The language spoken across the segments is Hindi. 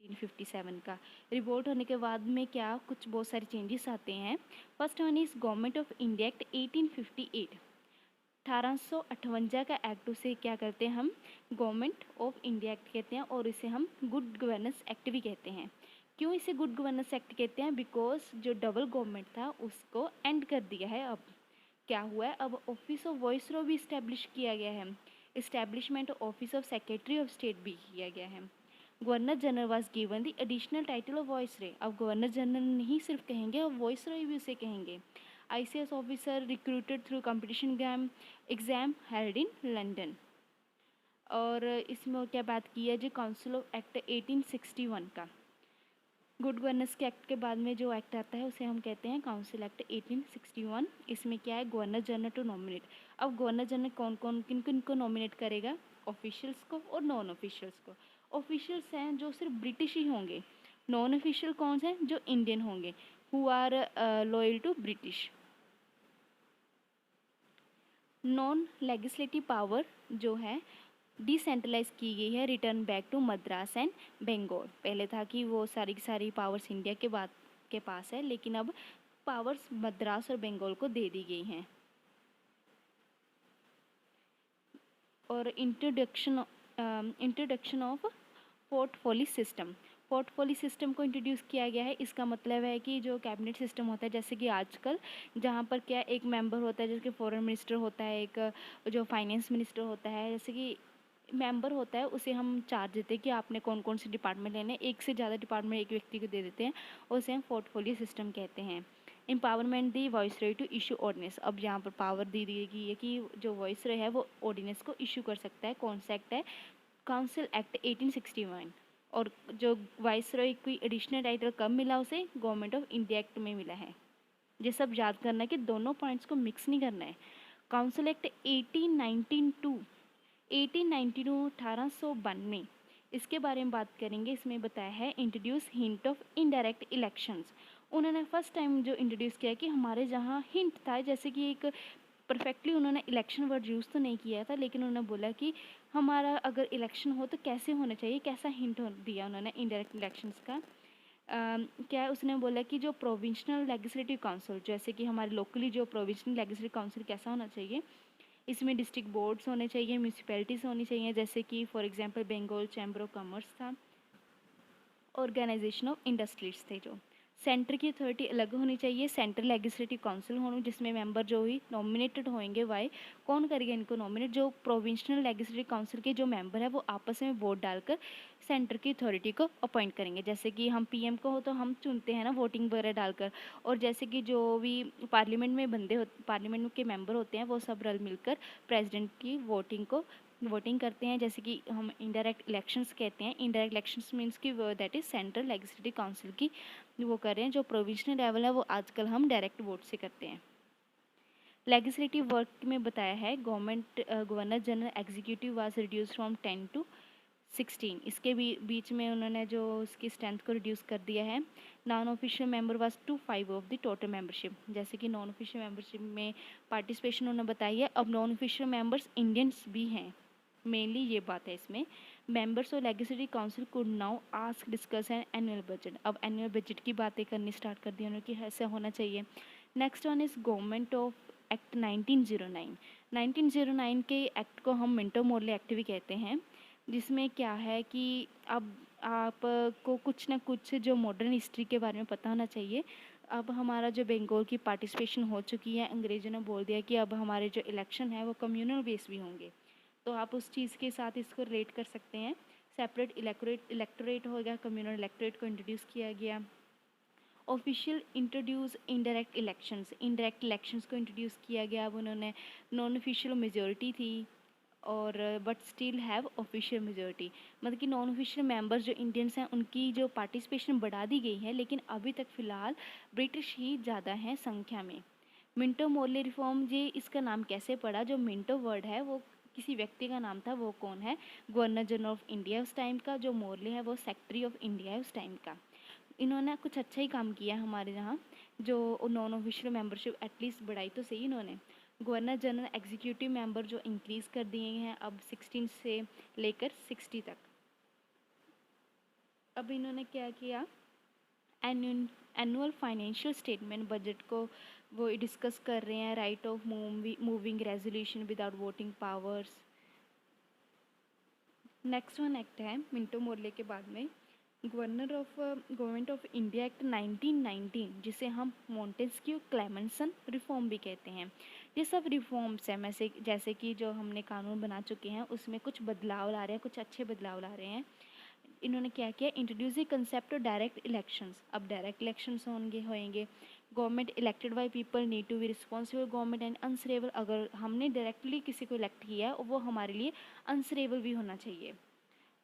1857 का रिवोल्ट होने के बाद में क्या कुछ बहुत सारे चेंजेस आते हैं। First one is government of India act 1858। 1858 का एक्ट उसे क्या करते हैं हम गवर्नमेंट ऑफ इंडिया एक्ट कहते हैं और इसे हम गुड गवर्नेंस एक्ट भी कहते हैं। क्यों इसे गुड गवर्नेंस एक्ट कहते हैं? बिकॉज जो डबल गवर्नमेंट था उसको एंड कर दिया है। अब क्या हुआ है, अब ऑफिस ऑफ वॉइसरॉय भी इस्टेब्लिश किया गया है। Establishment office of secretary of state भी किया गया है। Governor general was given the additional title of viceroy. अब गवर्नर जनरल नहीं सिर्फ कहेंगे और वॉइसरॉय भी उसे कहेंगे। ICS officer recruited through competition exam held in London. और इसमें क्या बात की है, जो काउंसिल ऑफ एक्ट 1861 का गुड गवर्नेंस के एक्ट के बाद में जो एक्ट आता है उसे हम कहते हैं काउंसिल एक्ट 1861। इसमें क्या है, गवर्नर जनरल टू नॉमिनेट। अब गवर्नर जनरल कौन कौन किन किन को नॉमिनेट करेगा? ऑफिशियल्स को और नॉन ऑफिशियल्स को। ऑफिशियल्स हैं जो सिर्फ ब्रिटिश ही होंगे। नॉन ऑफिशियल कौन से हैं? जो इंडियन होंगे, who are loyal to British. Non legislative power जो है डिसेंट्रलाइज की गई है, return back to Madras and Bengal. पहले था कि वो सारी की सारी पावर्स इंडिया के पास है, लेकिन अब पावर्स मद्रास और बंगाल को दे दी गई हैं। और introduction of portfolio system. Portfolio system को इंट्रोड्यूस किया गया है। इसका मतलब है कि जो कैबिनेट सिस्टम होता है, जैसे कि आजकल जहाँ पर क्या एक मेंबर होता है, जैसे कि फॉरेन मिनिस्टर होता है, एक जो फाइनेंस मिनिस्टर होता है, जैसे कि मेंबर होता है, उसे हम चार्ज देते हैं कि आपने कौन कौन से डिपार्टमेंट लेने, एक से ज़्यादा डिपार्टमेंट एक व्यक्ति को दे देते हैं, उसे हम पोर्टफोलियो सिस्टम कहते हैं। Empowerment the viceroy to issue ordinance. अब यहाँ पर पावर दी गई है कि जो वॉइसरॉय है वो ऑर्डिनेंस को इशू कर सकता है। कौन सा एक्ट है? Council act 1861। और जो वाइसरॉय की एडिशनल टाइटल कब मिला उसे? गवर्नमेंट ऑफ इंडिया एक्ट में मिला है। ये सब याद करना है कि दोनों पॉइंट्स को मिक्स नहीं करना है। काउंसिल एक्ट 1892 1892 इसके बारे में बात करेंगे। इसमें बताया है introduce hint of indirect elections. उन्होंने फर्स्ट टाइम जो इंट्रोड्यूस किया कि हमारे जहाँ हिंट था, जैसे कि एक परफेक्टली उन्होंने इलेक्शन वर्ड यूज़ तो नहीं किया था, लेकिन उन्होंने बोला कि हमारा अगर इलेक्शन हो तो कैसे होना चाहिए, कैसा हिंट दिया उन्होंने इनडायरेक्ट इलेक्शंस का। क्या है, उसने बोला कि जो प्रोविंशनल लेजिस्लेटिव काउंसिल, जैसे कि हमारे लोकली जो प्रोविंशनल लेजिस्लेटिव काउंसिल कैसा होना चाहिए, इसमें डिस्ट्रिक्ट बोर्ड्स होने चाहिए, म्यूनसिपैलिटीज़ होनी चाहिए, जैसे कि for example Bengal chamber of commerce था, ऑर्गेनाइजेशन ऑफ इंडस्ट्रीज थे। जो सेंटर की अथॉरिटी अलग होनी चाहिए, सेंट्रल लेजिस्लेटिव काउंसिल होनी जिसमें मेंबर जो ही नॉमिनेटेड होंगे, वाई कौन करेगा इनको नॉमिनेट? जो प्रोविंशनल लेजिस्लेटिव काउंसिल के जो मेंबर है वो आपस में वोट डालकर सेंटर की अथॉरिटी को अपॉइंट करेंगे। जैसे कि हम PM को हो तो हम चुनते हैं ना वोटिंग वगैरह डालकर, और जैसे कि जो भी पार्लियामेंट में पार्लियामेंट के मेंबर होते हैं वो सब रल मिलकर प्रेसिडेंट की वोटिंग करते हैं। जैसे कि हम इनडायरेक्ट इलेक्शंस कहते हैं। इनडायरेक्ट इलेक्शंस मीन्स कि that is central legislative council की वो कर रहे हैं। जो प्रोविंशनल लेवल है वो आजकल हम डायरेक्ट वोट से करते हैं। लेजिस्लेटिव वर्क में बताया है governor general executive was reduce from 10 to 16। इसके बीच में उन्होंने जो उसकी स्ट्रेंथ को रिड्यूस कर दिया है। Non official member was 5 of the total membership. जैसे कि नॉन ऑफिशियल मेंबरशिप में पार्टिसिपेशन उन्होंने बताई है। अब नॉन ऑफिशियल मेंबर्स इंडियंस भी हैं, मेनली ये बात है इसमें। Members of legislative council could now ask discuss an annual budget. अब एनुअल बजट की बातें करनी स्टार्ट कर दी उन्होंने कि ऐसा होना चाहिए। Next one is government of act 1909। 1909 के एक्ट को हम मिंटो मोर्ले एक्ट भी कहते हैं, जिसमें क्या है कि अब आपको कुछ ना कुछ जो मॉडर्न हिस्ट्री के बारे में पता होना चाहिए। अब हमारा जो बंगाल की पार्टिसिपेशन हो चुकी है, अंग्रेज़ों ने बोल दिया कि अब हमारे जो इलेक्शन है वो कम्युनल बेस भी होंगे, तो आप उस चीज़ के साथ इसको रिलेट कर सकते हैं। सेपरेट इलेक्टोरेट हो गया, कम्युनल इलेक्टोरेट को इंट्रोड्यूस किया गया। ऑफिशियल इंट्रोड्यूस इनडायरेक्ट इलेक्शंस को इंट्रोड्यूस किया गया। अब उन्होंने नॉन ऑफिशियल मेजोरिटी थी और but still have official majority, मतलब कि नॉन ऑफिशियल मेंबर्स जो इंडियंस हैं उनकी जो पार्टिसिपेशन बढ़ा दी गई है, लेकिन अभी तक फ़िलहाल ब्रिटिश ही ज़्यादा हैं संख्या में। मिंटो मोर्ले रिफॉर्म, ये इसका नाम कैसे पड़ा? जो मिंटो वर्ड है वो किसी व्यक्ति का नाम था, वो कौन है? गवर्नर जनरल ऑफ इंडिया उस टाइम का। जो मोर्ले है वो सेक्रेटरी ऑफ इंडिया है उस टाइम का। इन्होंने कुछ अच्छा ही काम किया हमारे यहाँ, जो नॉन ऑफिशियल मेंबरशिप एटलीस्ट बढ़ाई तो सही इन्होंने। गवर्नर जनरल एग्जीक्यूटिव मेंबर जो इंक्रीज़ कर दिए हैं अब 16 से लेकर 60 तक। अब इन्होंने क्या किया, एनुअल फाइनेंशियल स्टेटमेंट बजट को वो डिस्कस कर रहे हैं, right of moving resolution without voting powers. Next one act है मिंटो मोर्ले के बाद में गवर्नमेंट ऑफ इंडिया एक्ट 1919, जिसे हम मोंटेस्क्यू क्लेमेंसन रिफॉर्म भी कहते हैं। ये सब रिफॉर्म्स हैं, में से जैसे कि जो हमने कानून बना चुके हैं उसमें कुछ बदलाव ला रहे हैं, कुछ अच्छे बदलाव ला रहे हैं। इन्होंने क्या किया, introduce the concept of direct elections. अब डायरेक्ट इलेक्शंस होंगे। Government elected by people need to be responsible government and answerable. अगर हमने डायरेक्टली किसी को इलेक्ट किया है वो हमारे लिए अनसरेबल भी होना चाहिए।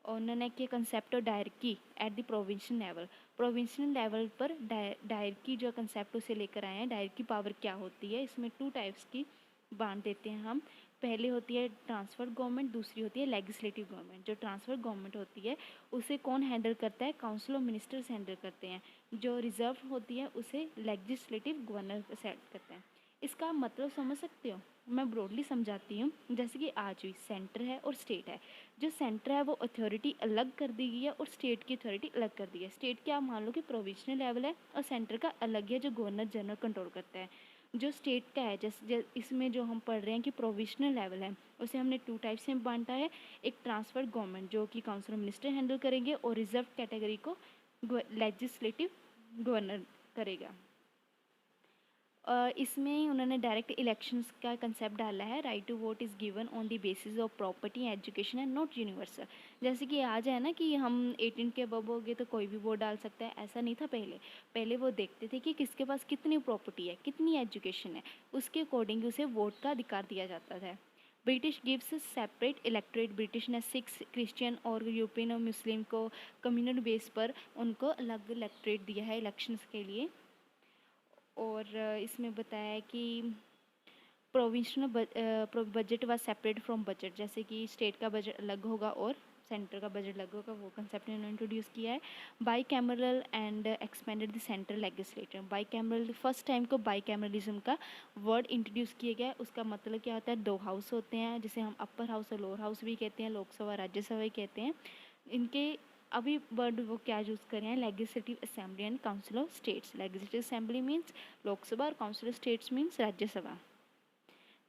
और उन्होंने किया concept of dyarchy at the provincial level पर डायरकी जो कंसेप्ट उसे लेकर आए हैं। डायरकी पावर क्या होती है, इसमें 2 टाइप्स की बांट देते हैं हम। पहले होती है ट्रांसफर गवर्नमेंट, दूसरी होती है लेजिस्लेटिव गवर्नमेंट। जो ट्रांसफर गवर्नमेंट होती है उसे कौन हैंडल करता है, काउंसिल ऑफ मिनिस्टर्स हैंडल करते हैं। जो रिजर्व होती है उसे लेजिस्लेटिव गवर्नर सेट करते हैं। इसका मतलब समझ सकते हो, मैं ब्रॉडली समझाती हूँ। जैसे कि आज भी सेंटर है और स्टेट है। जो सेंटर है वो अथॉरिटी अलग कर दी गई है और स्टेट की अथॉरिटी अलग कर दी है। स्टेट क्या मान लो कि प्रोविजनल लेवल है और सेंटर का अलग है जो गवर्नर जनरल कंट्रोल करता है। जो स्टेट का है जैसे इसमें जो हम पढ़ रहे हैं कि प्रोविजनल लेवल है उसे हमने 2 टाइप्स में बांटा है। एक ट्रांसफर गवर्नमेंट जो कि काउंसिल ऑफ मिनिस्टर हैंडल करेंगे और रिजर्व कैटेगरी को लेजिस्लेटिव गवर्नर करेगा। इसमें उन्होंने डायरेक्ट इलेक्शंस का कंसेप्ट डाला है। Right to vote is given on the basis of property education and not universal. जैसे कि आज है ना कि हम 18 के अबव हो गए तो कोई भी वोट डाल सकता है, ऐसा नहीं था पहले। पहले वो देखते थे कि किसके पास कितनी प्रॉपर्टी है, कितनी एजुकेशन है, उसके अकॉर्डिंग उसे वोट का अधिकार दिया जाता था। British gives separate electorate. British ने 6 क्रिश्चियन और यूरोपियन और मुस्लिम को कम्युनल बेस पर उनको अलग इलेक्टोरेट दिया है इलेक्शंस के लिए। और इसमें बताया है कि प्रोविंशनल बजट व सेपरेट फ्रॉम बजट। जैसे कि स्टेट का बजट अलग होगा और सेंटर का बजट अलग होगा, वो कंसेप्ट इन्होंने इंट्रोड्यूस किया है। By cameral and expanded the central legislator. By cameral first time को बाई कैमरलिज्म का वर्ड इंट्रोड्यूस किया गया है। उसका मतलब क्या होता है, 2 हाउस होते हैं जिसे हम अपर हाउस और लोअर हाउस भी कहते हैं, लोकसभा राज्यसभा भी कहते हैं। इनके अभी वर्ड वो क्या यूज़ करें हैं, legislative assembly and council of states. Legislative assembly means Lok Sabha और council of states means Rajya Sabha.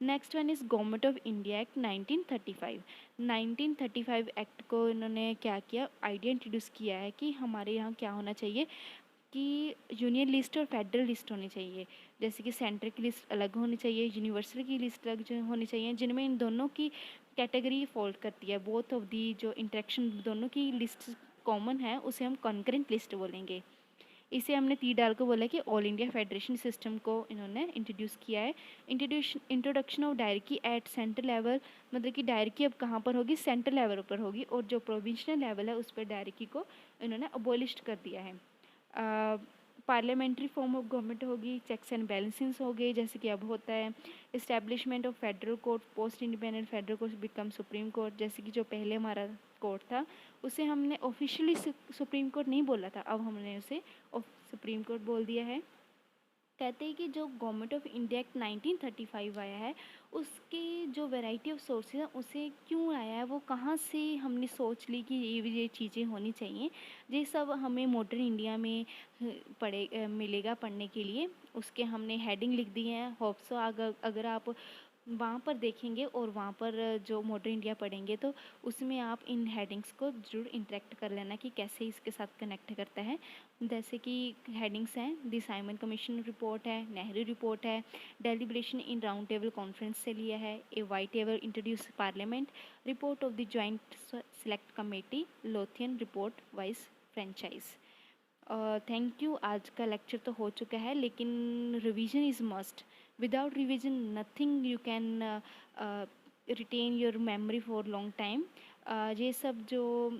Next one is government of India act 1935। 1935 act को इन्होंने क्या किया, आइडिया इंट्रोड्यूस किया है कि हमारे यहाँ क्या होना चाहिए कि यूनियन लिस्ट और फेडरल लिस्ट होनी चाहिए। जैसे कि सेंटर की लिस्ट अलग होनी चाहिए, यूनिवर्सल की लिस्ट अलग जो होनी चाहिए, जिनमें इन दोनों की कैटेगरी फॉल्ट करती है। बोथ ऑफ दी जो इंटरेक्शन दोनों की लिस्ट कॉमन है उसे हम कॉन्करेंट लिस्ट बोलेंगे। इसे हमने टी डाल को बोला कि ऑल इंडिया फेडरेशन सिस्टम को इन्होंने इंट्रोड्यूस किया है। Introduction of dyarchy at central level, मतलब कि डायरकी अब कहाँ पर होगी, सेंट्रल लेवल पर होगी। और जो प्रोविंशनल लेवल है उस पर डायरकी को इन्होंने अबॉलिश कर दिया है। पार्लियामेंट्री फॉर्म ऑफ गवर्नमेंट होगी, चेक्स एंड बैलेंसिंग्स हो गई जैसे कि अब होता है। Establishment of federal court, post independent federal court become supreme court. जैसे कि जो पहले हमारा कोर्ट था उसे हमने ऑफिशियली सुप्रीम कोर्ट नहीं बोला था, अब हमने उसे सुप्रीम कोर्ट बोल दिया है। कहते हैं कि जो गवर्नमेंट ऑफ इंडिया एक्ट 1935 आया है उसकी जो वैरायटी ऑफ सोर्सेज हैं उसे क्यों आया है, वो कहाँ से हमने सोच ली कि ये चीज़ें होनी चाहिए। ये सब हमें मॉडर्न इंडिया में मिलेगा पढ़ने के लिए। उसके हमने हेडिंग लिख दी है। होप सो अगर आप वहाँ पर देखेंगे और वहाँ पर जो मॉडर्न इंडिया पढ़ेंगे तो उसमें आप इन हेडिंग्स को ज़रूर इंटरेक्ट कर लेना कि कैसे इसके साथ कनेक्ट करता है। जैसे कि हेडिंग्स हैं, द साइमन कमीशन रिपोर्ट है, नेहरू रिपोर्ट है, deliberation in round table conference से लिया है, a white table introduce parliament, report of the joint select committee, Lothian report vice franchise. Thank you. आज का लेक्चर तो हो चुका है लेकिन revision is must. Without revision nothing you can retain your memory for long time. ये सब जो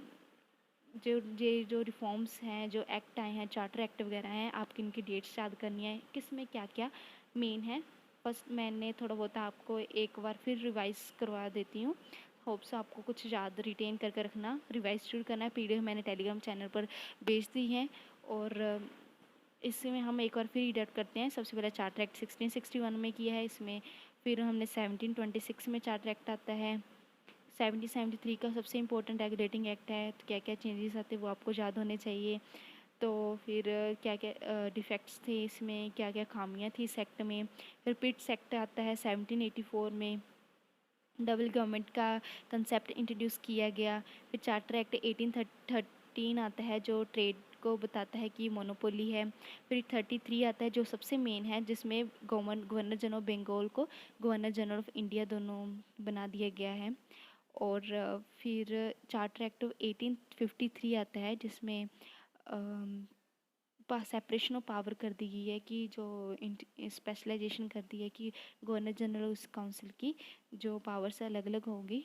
रिफॉर्म्स हैं, जो एक्ट आए हैं, चार्टर एक्ट वगैरह हैं, आपकी इनकी डेट्स याद करनी है, किस में क्या क्या मेन है। फर्स्ट मैंने थोड़ा बहुत आपको एक बार फिर रिवाइज करवा देती हूँ। होप्स आपको कुछ याद रिटेन करके रखना, रिवाइज जरूर करना है। पीडीएफ मैंने टेलीग्राम चैनल पर भेज दी है। और इसमें हम एक बार फिर रीड करते हैं। सबसे पहले चार्टर एक्ट 1661 में किया है इसमें, फिर हमने 1726 में चार्टर एक्ट आता है, 1773 का सबसे इम्पोर्टेंट रेगुलेटिंग एक्ट है, तो क्या क्या चेंजेस आते हैं वो आपको याद होने चाहिए। तो फिर क्या क्या डिफेक्ट्स थे इसमें, क्या क्या खामियां थी इस एक्ट में। फिर पिट्स एक्ट आता है 1784 में, डबल गवर्नमेंट का कंसेप्ट इंट्रोड्यूस किया गया। फिर चार्टर एक्ट 1813 आता है जो ट्रेड को बताता है कि मोनोपोली है। फिर 33 आता है जो सबसे मेन है, जिसमें गवर्नर जनरल ऑफ बंगाल को गवर्नर जनरल ऑफ इंडिया दोनों बना दिया गया है। और फिर चार्टर एक्ट ऑफ 1853 आता है जिसमें सेपरेशन ऑफ पावर कर दी गई है, कि जो स्पेशलाइजेशन कर दी है कि गवर्नर जनरल उस काउंसिल की जो पावर्स अलग अलग होगी।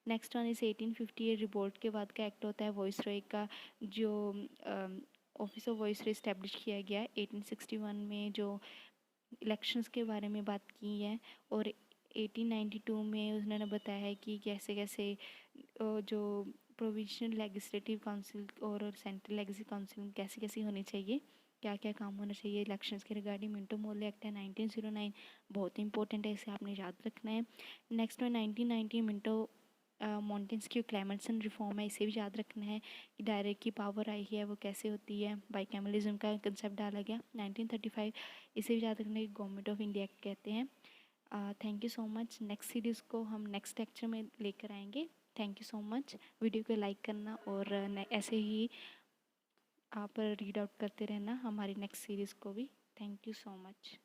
नेक्स्ट वन इस 1858 रिवोल्ट के बाद का एक्ट होता है वॉइस रॉय का, जो office of voice Roy establish किया गया है 1861 में, जो इलेक्शंस के बारे में बात की है। और 1892 में उन्होंने बताया है कि कैसे कैसे जो प्रोविजनल लेजिस्लेटिव काउंसिल और सेंट्रल लेजिस्लेटिव काउंसिल कैसी कैसी होनी चाहिए, क्या क्या काम होना चाहिए इलेक्शंस के रिगार्डिंग। मिंटो मोर्ले एक्ट है 1909, बहुत इंपॉर्टेंट है, इसे आपने याद रखना है। नेक्स्ट में 1990 मिंटो मॉन्टेस्क्यू क्लेमेंटसन रिफॉर्म है, इसे भी याद रखना है कि डायरेक्ट की पावर आई है वो कैसे होती है, बाइकैमलिज्म का कंसेप्ट डाला गया 1935, इसे भी याद रखना है कि गवर्नमेंट ऑफ इंडिया कहते हैं। Thank you so much. Next series को हम नेक्स्ट लेक्चर में लेकर आएंगे। Thank you so much. Video को लाइक करना और ऐसे ही आप रीड आउट करते रहना हमारी नेक्स्ट सीरीज़ को भी। Thank you so much.